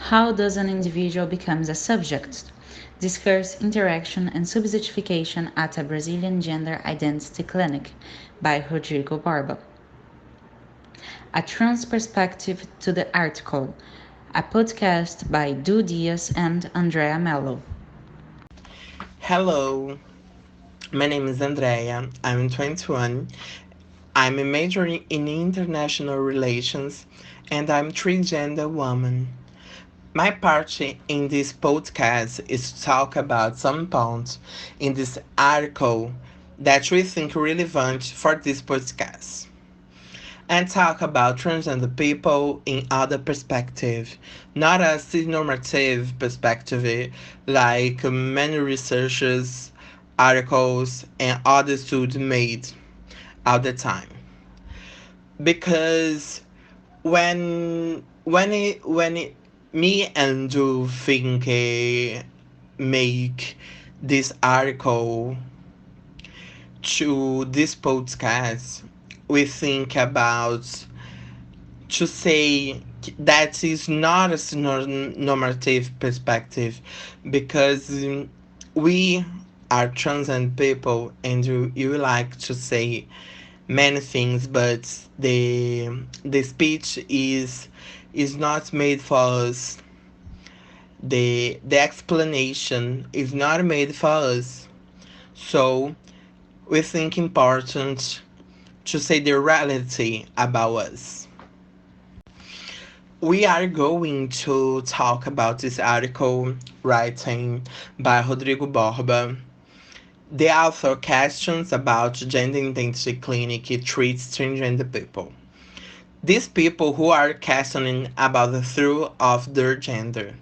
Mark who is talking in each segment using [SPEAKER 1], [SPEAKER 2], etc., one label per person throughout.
[SPEAKER 1] How does an individual become a subject? Discourse, Interaction and Subjectification at a Brazilian Gender Identity Clinic by Rodrigo Barba. A Trans Perspective to the Article, a podcast by Du Dias and Andrea Melo.
[SPEAKER 2] Hello, my name is Andrea. I'm 21. I'm majoring in international relations and I'm transgender woman. My part in this podcast is to talk about some points in this article that we think relevant for this podcast and talk about transgender people in other perspective, not a cis-normative perspective like many researchers, articles, and other studies made all the time. Because when me and you think make this article to this podcast, we think about to say that is not a normative perspective because we are transgender people and you like to say many things but the speech is not made for us, the explanation is not made for us, so we think important to say the reality about us. We are going to talk about this article written by Rodrigo Borba. The author questions about gender identity clinic treats transgender people. These people who are questioning about the truth of their gender.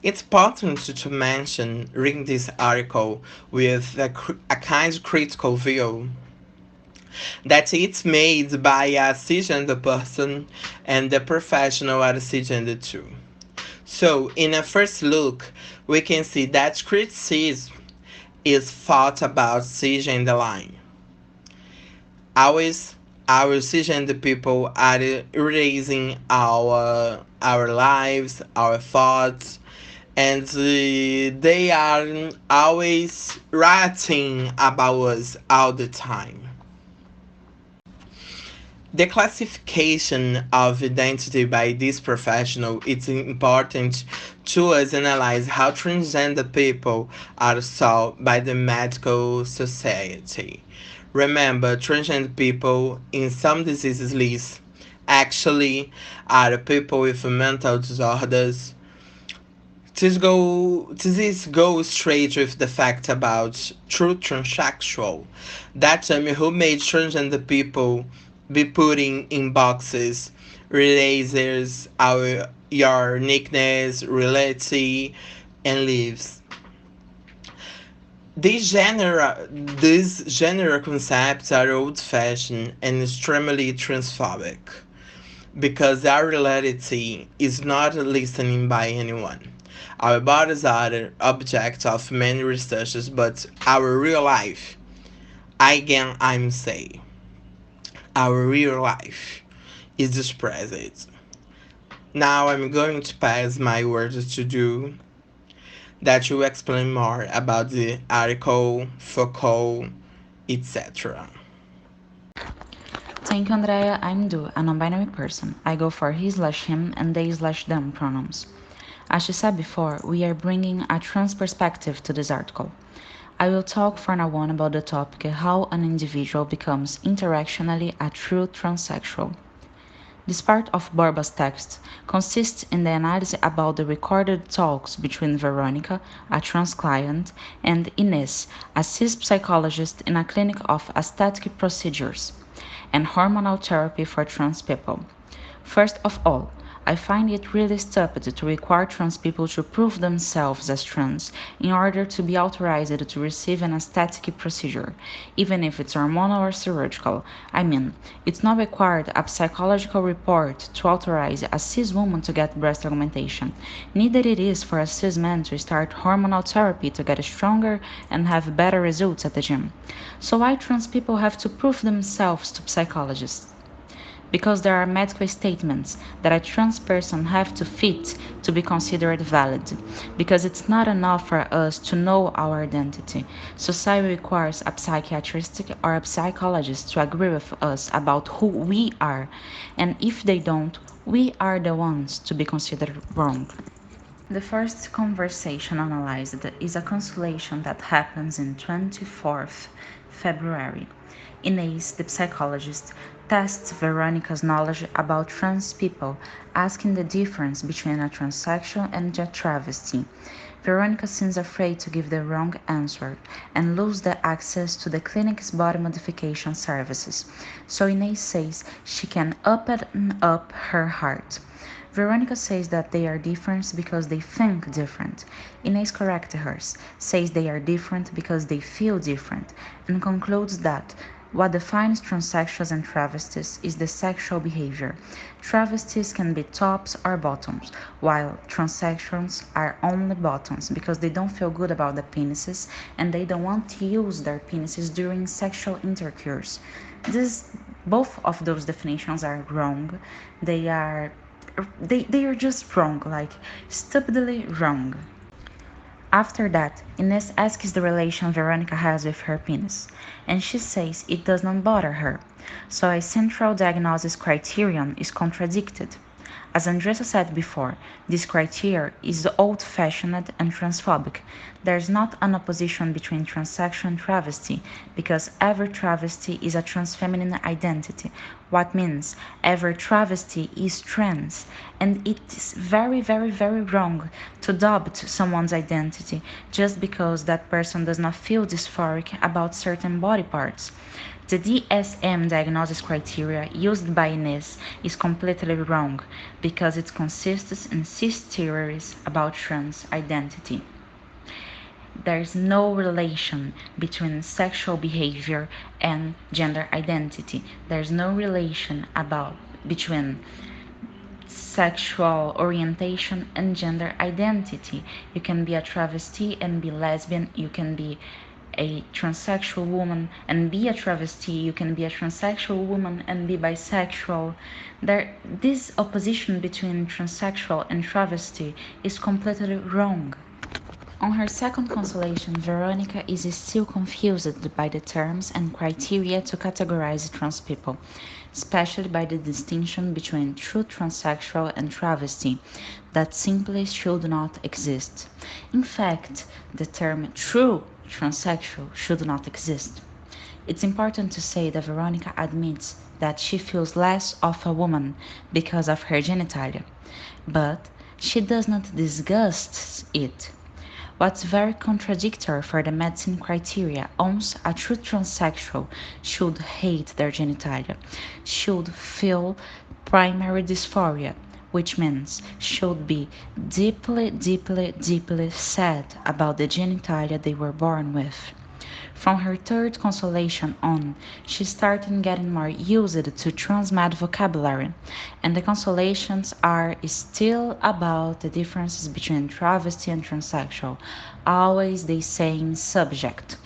[SPEAKER 2] It's important to mention reading this article with a kind of critical view that it's made by a cisgender person and the professional are cisgender too. So, in a first look, we can see that criticism is thought about cisgender line. Always, our cisgender people are erasing our lives, our thoughts, and they are always writing about us all the time. The classification of identity by this professional is important to us analyze how transgender people are saw by the medical society. Remember, transgender people in some diseases list actually are people with mental disorders. This goes straight with the fact about true transsexual. That term who made transgender people be putting in boxes, erasers, your nicknames, reality, and lives. These general concepts are old-fashioned and extremely transphobic because our reality is not listening by anyone. Our bodies are the object of many researches, but our real life, again I'm saying, our real life is expressed. Now I'm going to pass my words to you that will explain more about the article, Foucault, etc.
[SPEAKER 1] Thank you, Andrea. I'm Du, a non-binary person. I go for he/him and they/them pronouns. As she said before, we are bringing a trans perspective to this article. I will talk for now on about the topic how an individual becomes interactionally a true transsexual. This part of Borba's text consists in the analysis about the recorded talks between Veronica, a trans client, and Ines, a cis psychologist in a clinic of aesthetic procedures and hormonal therapy for trans people. First of all, I find it really stupid to require trans people to prove themselves as trans in order to be authorized to receive an aesthetic procedure, even if it's hormonal or surgical. I mean, it's not required a psychological report to authorize a cis woman to get breast augmentation. Neither it is for a cis man to start hormonal therapy to get stronger and have better results at the gym. So why trans people have to prove themselves to psychologists? because there are medical statements that a trans person have to fit to be considered valid, because it's not enough for us to know our identity. Society requires a psychiatrist or a psychologist to agree with us about who we are, and if they don't, we are the ones to be considered wrong. The first conversation analyzed is a consultation that happens in 24th February. Inez, the psychologist, tests Veronica's knowledge about trans people, asking the difference between a transsexual and a travesty. Veronica seems afraid to give the wrong answer and lose the access to the clinic's body modification services, so Inez says she can open up her heart. Veronica says that they are different because they think different. Inez corrects her, says they are different because they feel different, and concludes that what defines transsexuals and travesties is the sexual behavior. Travesties can be tops or bottoms, while transsexuals are only bottoms because they don't feel good about the penises and they don't want to use their penises during sexual intercourse. This, both of those definitions are wrong. They are they are just wrong, like stupidly wrong. After that, Ines asks the relation Veronica has with her penis, and she says it does not bother her, so a central diagnosis criterion is contradicted. As Andressa said before, this criteria is old-fashioned and transphobic. There is not an opposition between transsexual and travesty, because every travesty is a transfeminine identity, what means every travesty is trans, and it is very, very, very wrong to doubt someone's identity just because that person does not feel dysphoric about certain body parts. The DSM diagnosis criteria used by Inez is completely wrong because it consists in 6 theories about trans identity. There is no relation between sexual behavior and gender identity. There is no relation about between sexual orientation and gender identity. You can be a travesti and be lesbian. You can be a transsexual woman and be a travesti. You can be a transsexual woman and be bisexual. This opposition between transsexual and travesti is completely wrong. On her second consultation, Veronica is still confused by the terms and criteria to categorize trans people, especially by the distinction between true transsexual and travesty that simply should not exist. In fact, the term true transsexual should not exist. It's important to say that Veronica admits that she feels less of a woman because of her genitalia, but she does not disgust it. What's very contradictory for the medicine criteria owns a true transsexual should hate their genitalia, should feel primary dysphoria, which means should be deeply, deeply, deeply sad about the genitalia they were born with. From her third consultation on, she started getting more used to transmed vocabulary, and the consolations are still about the differences between travesty and transsexual, always the same subject.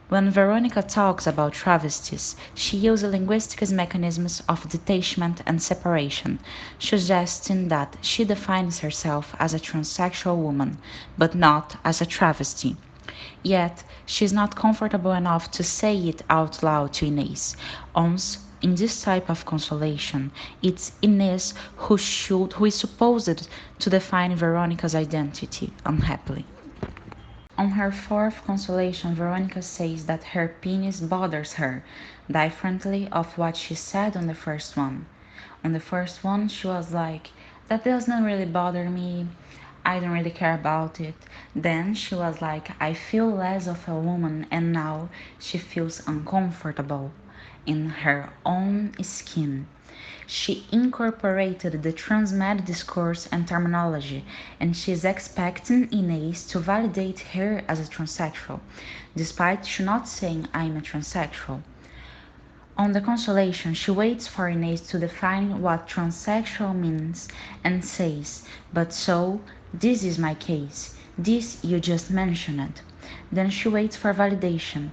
[SPEAKER 1] When Veronica talks about travesties, she uses linguistic mechanisms of detachment and separation, suggesting that she defines herself as a transsexual woman, but not as a travesty. Yet, she is not comfortable enough to say it out loud to Inez. Once, in this type of consolation, it's Inez who is supposed to define Veronica's identity, unhappily. On her fourth consolation, Veronica says that her penis bothers her, differently of what she said on the first one. On the first one, she was like, that does not really bother me. I don't really care about it. Then she was like, I feel less of a woman, and now she feels uncomfortable in her own skin. She incorporated the transmed discourse and terminology, and she is expecting Inez to validate her as a transsexual, despite she not saying I'm a transsexual. On the consolation, she waits for Inez to define what transsexual means and says, but so, this is my case, this you just mentioned. Then she waits for validation.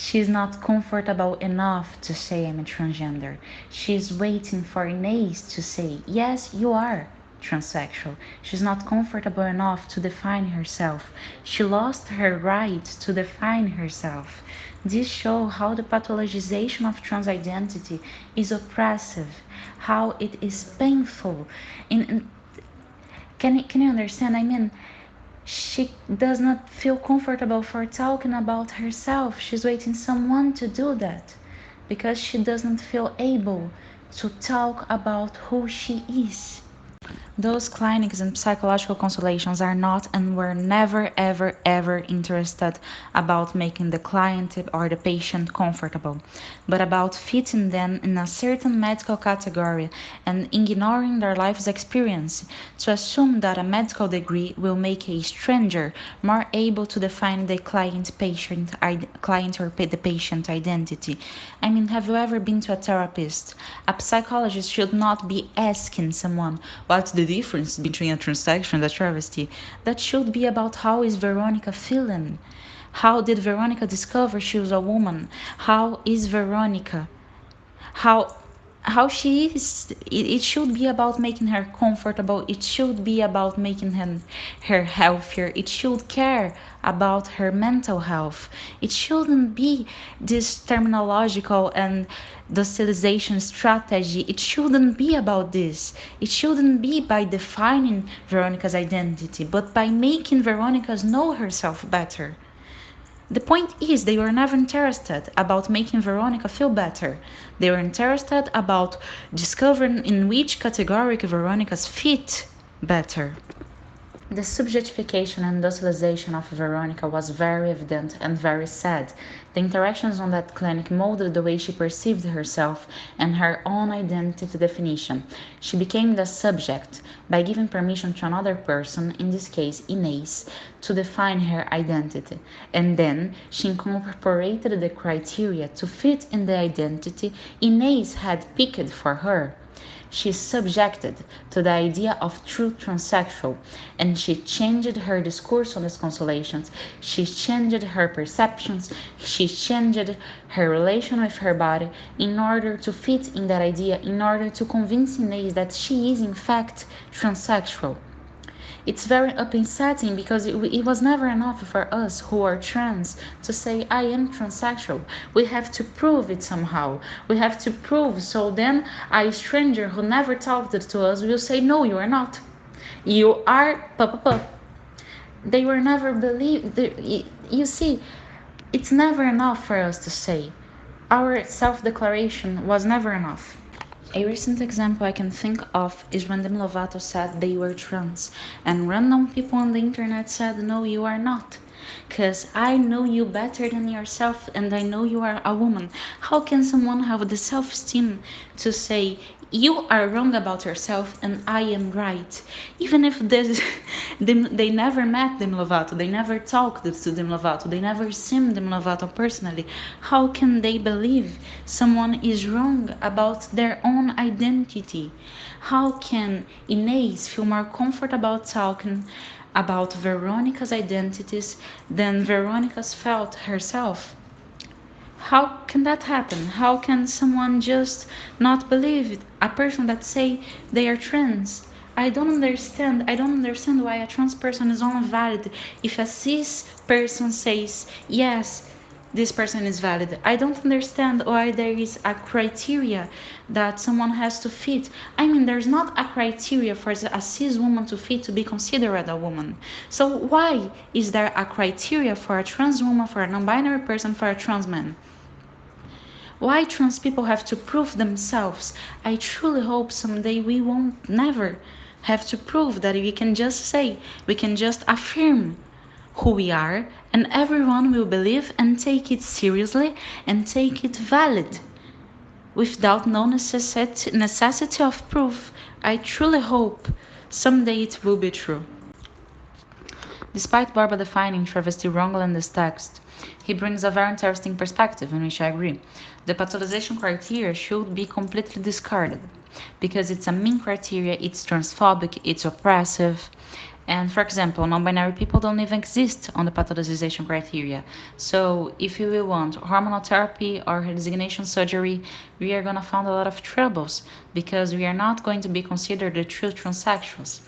[SPEAKER 1] She's not comfortable enough to say I'm a transgender. She's waiting for Inês to say, yes, you are transsexual. She's not comfortable enough to define herself. She lost her right to define herself. This shows how the pathologization of trans identity is oppressive, how it is painful. Can you understand? I mean, she does not feel comfortable for talking about herself. She's waiting someone to do that because she doesn't feel able to talk about who she is. Those clinics and psychological consultations are not and were never ever ever interested about making the client or the patient comfortable, but about fitting them in a certain medical category and ignoring their life's experience to assume that a medical degree will make a stranger more able to define the client or the patient identity. I mean, have you ever been to a therapist? A psychologist should not be asking someone what's the difference between a transaction and a travesty. That should be about how is Veronica feeling. How did Veronica discover she was a woman? How is Veronica? how how she is. It should be about making her comfortable. It should be about making her healthier. It should care about her mental health. It shouldn't be this terminological and docilization strategy. It shouldn't be about this. It shouldn't be by defining Veronica's identity, but by making Veronica's know herself better. The point is, they were never interested about making Veronica feel better. They were interested about discovering in which category Veronica's fit better. The subjectification and docilization of Veronica was very evident and very sad. The interactions on that clinic molded the way she perceived herself and her own identity definition. She became the subject by giving permission to another person, in this case Inês, to define her identity. And then she incorporated the criteria to fit in the identity Inês had picked for her. She is subjected to the idea of true transsexual, and she changed her discourse on these consolations. She changed her perceptions. She changed her relation with her body in order to fit in that idea, in order to convince Inês that she is in fact transsexual. It's very upsetting because it was never enough for us who are trans to say, I am transsexual. We have to prove it somehow. We have to prove, so then a stranger who never talked to us will say, no, you are not. You are pa. They were never believed. You see, it's never enough for us to say. Our self declaration was never enough. A recent example I can think of is when Demi Lovato said they were trans, and random people on the internet said, no, you are not. Because I know you better than yourself, and I know you are a woman. How can someone have the self esteem to say, you are wrong about yourself and I am right? Even if they never met Demi Lovato, they never talked to Demi Lovato, they never seen Demi Lovato personally, how can they believe someone is wrong about their own identity? How can Inês feel more comfortable talking about Veronica's identities than Veronica's felt herself? How can that happen? How can someone just not believe a person that say they are trans? I don't understand why a trans person is only valid if a cis person says yes, this person is valid. I don't understand why there is a criteria that someone has to fit. I mean, there's not a criteria for a cis woman to fit to be considered a woman. So why is there a criteria for a trans woman, for a non-binary person, for a trans man? Why trans people have to prove themselves? I truly hope someday we won't never have to prove that we can just say, we can just affirm who we are, and everyone will believe and take it seriously and take it valid without no necessity of proof. I truly hope someday it will be true. Despite Barba defining travesty wrongly in this text, he brings a very interesting perspective in which I agree. The pathologization criteria should be completely discarded because it's a mean criteria, it's transphobic, it's oppressive, And for example, non binary people don't even exist on the pathologization criteria. So, if you will want hormonal therapy or resignation surgery, we are going to find a lot of troubles because we are not going to be considered the true transsexuals.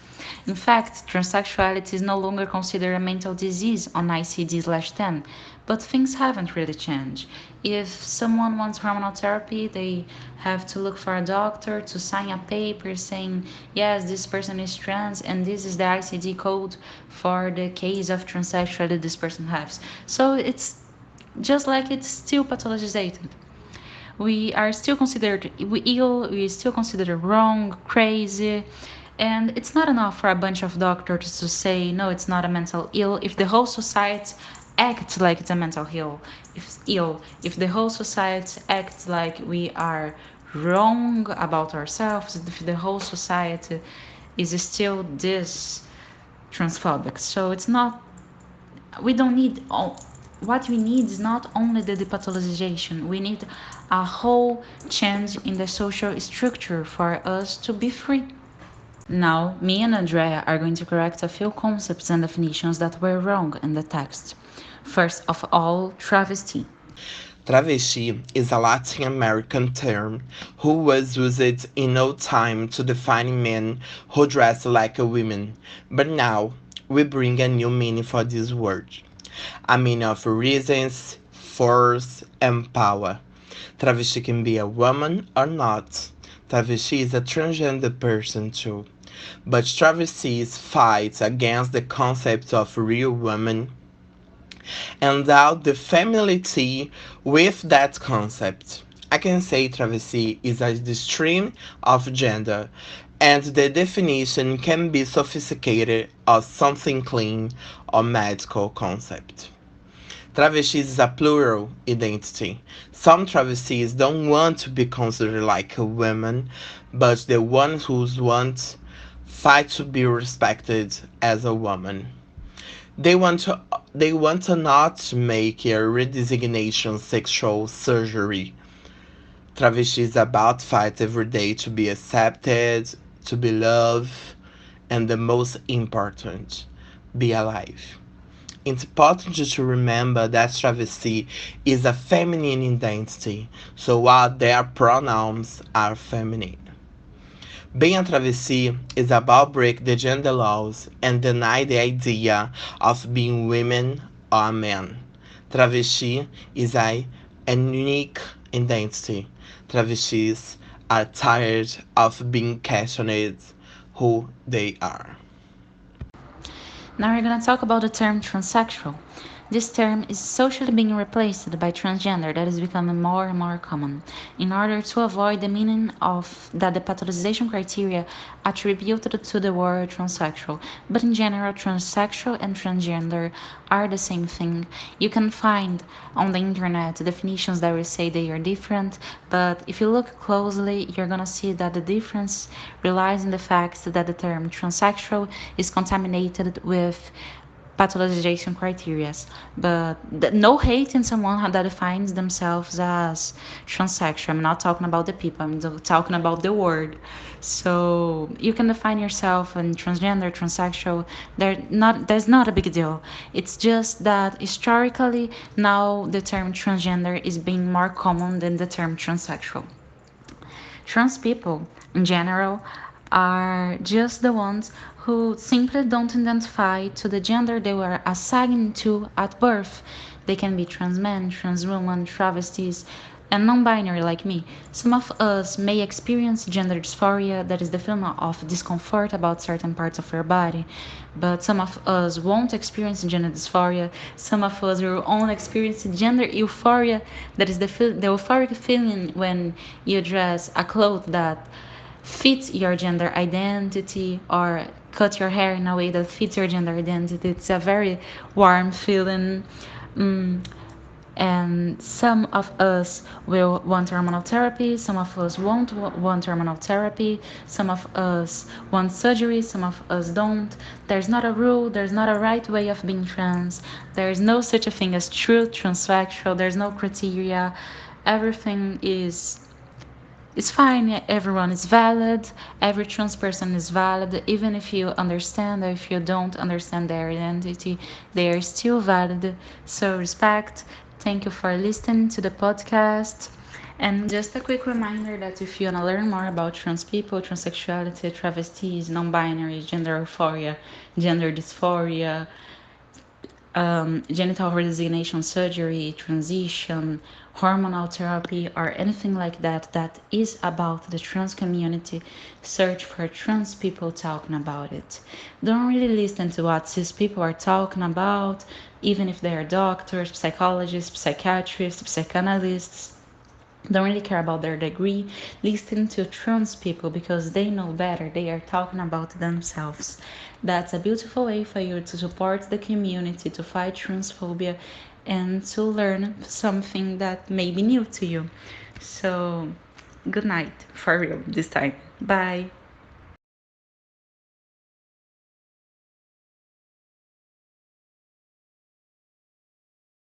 [SPEAKER 1] In fact, transsexuality is no longer considered a mental disease on ICD/10, but things haven't really changed. If someone wants hormonal therapy, they have to look for a doctor to sign a paper saying, yes, this person is trans and this is the ICD code for the case of transsexuality this person has. So it's just like it's still pathologized. We are still considered ill, we still considered wrong, crazy, and it's not enough for a bunch of doctors to say no, it's not a mental ill if the whole society acts like it's a mental if the whole society acts like we are wrong about ourselves, if the whole society is still this transphobic. So it's not, we don't need all, what we need is not only the depathologization, we need a whole change in the social structure for us to be free. Now, me and Andrea are going to correct a few concepts and definitions that were wrong in the text. First of all, travesty.
[SPEAKER 2] Travesti is a Latin American term who was used in old time to define men who dress like a woman, but now we bring a new meaning for this word. A meaning of reasons, force, and power. Travesti can be a woman or not. Travesti is a transgender person too. But travestis fight against the concept of real woman and doubt the familiarity with that concept. I can say travesty is a extreme of gender, and the definition can be sophisticated or something clean or medical concept. Travestis is a plural identity. Some travestis don't want to be considered like a woman, but the ones who want fight to be respected as a woman. They want to they want to not make a redesignation sexual surgery. Travesti is about fight every day to be accepted, to be loved, and the most important, be alive. It's important to remember that travesti is a feminine identity, so while their pronouns are feminine. Being a travesti is about break the gender laws and deny the idea of being women or men. Travesti is a unique identity. Travestis are tired of being questioned who they are.
[SPEAKER 1] Now we're going to talk about the term transsexual. This term is socially being replaced by transgender that is becoming more and more common in order to avoid the meaning of that the pathologization criteria attributed to the word transsexual. But in general, transsexual and transgender are the same thing. You can find on the internet definitions that will say they are different, but if you look closely, you're gonna see that the difference relies in the fact that the term transsexual is contaminated with pathologization criteria, but no hate in someone that defines themselves as transsexual. I'm not talking about the people, I'm talking about the word. So you can define yourself and transgender, transsexual. There's not a big deal. It's just that historically now the term transgender is being more common than the term transsexual. Trans people, in general, are just the ones who simply don't identify to the gender they were assigned to at birth. They can be trans men, trans women, travestis, and non binary like me. Some of us may experience gender dysphoria, that is the feeling of discomfort about certain parts of your body, but some of us won't experience gender dysphoria. Some of us will only experience gender euphoria, that is the euphoric feeling when you dress a cloth that fits your gender identity or cut your hair in a way that fits your gender identity. It's a very warm feeling. Mm, and some of us will want hormonal therapy, some of us won't want hormonal therapy, some of us want surgery, some of us don't. There's not a rule, there's not a right way of being trans, there's no such a thing as true transsexual, there's no criteria. Everything is It's fine, everyone is valid, every trans person is valid, even if you understand or if you don't understand their identity, they are still valid. So, respect. Thank you for listening to the podcast. And just a quick reminder that if you want to learn more about trans people, transsexuality, travesties, non binary, gender euphoria, gender dysphoria, genital redesignation surgery, transition, hormonal therapy, or anything like that that is about the trans community, search for trans people talking about it. Don't really listen to what cis people are talking about, even if they are doctors, psychologists, psychiatrists, psychanalysts. Don't really care about their degree. Listen to trans people because they know better. They are talking about themselves. That's a beautiful way for you to support the community, to fight transphobia, and to learn something that may be new to you. So, good night for real this time. Bye.